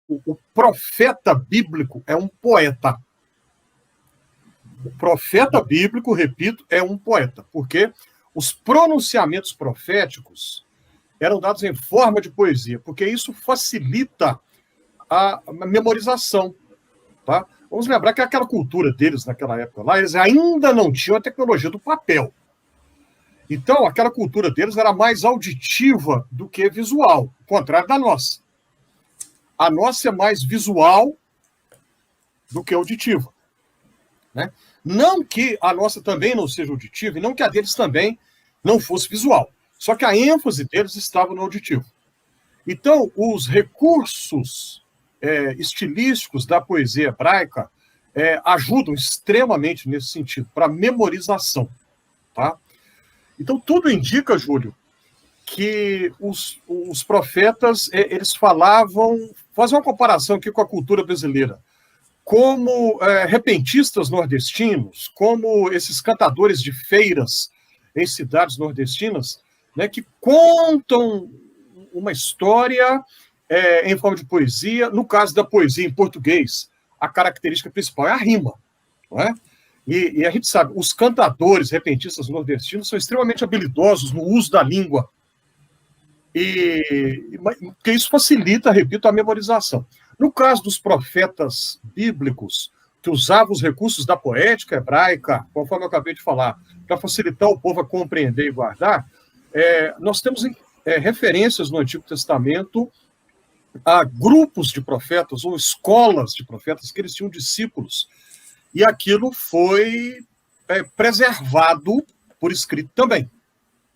o profeta bíblico é um poeta. O profeta bíblico, repito, é um poeta, porque os pronunciamentos proféticos eram dados em forma de poesia, porque isso facilita a memorização. Tá? Vamos lembrar que aquela cultura deles naquela época lá, eles ainda não tinham a tecnologia do papel. Então, aquela cultura deles era mais auditiva do que visual, ao contrário da nossa. A nossa é mais visual do que auditiva. Né? Não que a nossa também não seja auditiva, e não que a deles também não fosse visual. Só que a ênfase deles estava no auditivo. Então, os recursos estilísticos da poesia hebraica ajudam extremamente nesse sentido, para memorização. Tá? Então, tudo indica, Júlio, que os profetas, eles falavam, fazer uma comparação aqui com a cultura brasileira, como repentistas nordestinos, como esses cantadores de feiras em cidades nordestinas, né, que contam uma história em forma de poesia. No caso da poesia em português, a característica principal é a rima, não é? E a gente sabe, os cantadores repentistas nordestinos são extremamente habilidosos no uso da língua, porque isso facilita, repito, a memorização. No caso dos profetas bíblicos, que usavam os recursos da poética hebraica, conforme eu acabei de falar, para facilitar o povo a compreender e guardar, nós temos referências no Antigo Testamento a grupos de profetas ou escolas de profetas que eles tinham discípulos. E aquilo foi preservado por escrito também.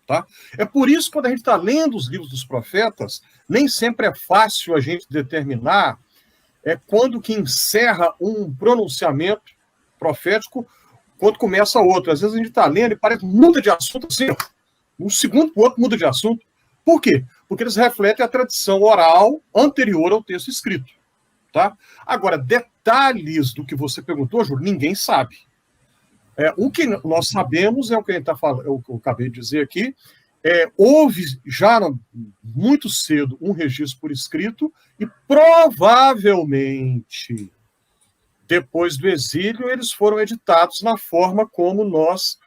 Tá? É por isso que, quando a gente está lendo os livros dos profetas, nem sempre é fácil a gente determinar quando que encerra um pronunciamento profético, quando começa outro. Às vezes a gente está lendo e parece que muda de assunto assim, um segundo para o outro muda de assunto. Por quê? Porque eles refletem a tradição oral anterior ao texto escrito. Tá? Agora, detalhes do que você perguntou, Júlio, ninguém sabe. O que nós sabemos é o que a gente eu acabei de dizer aqui. Houve já muito cedo um registro por escrito e provavelmente depois do exílio eles foram editados na forma como nós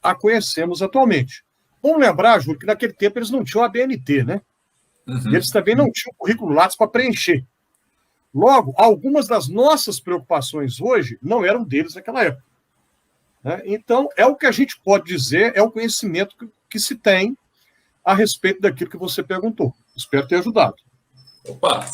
a conhecemos atualmente. Vamos lembrar, Júlio, que naquele tempo eles não tinham a BNT, né? Uhum. Eles também não tinham o currículo Lattes para preencher. Logo, algumas das nossas preocupações hoje não eram deles naquela época. Né? Então, é o que a gente pode dizer, é o conhecimento que se tem a respeito daquilo que você perguntou. Espero ter ajudado. Opa!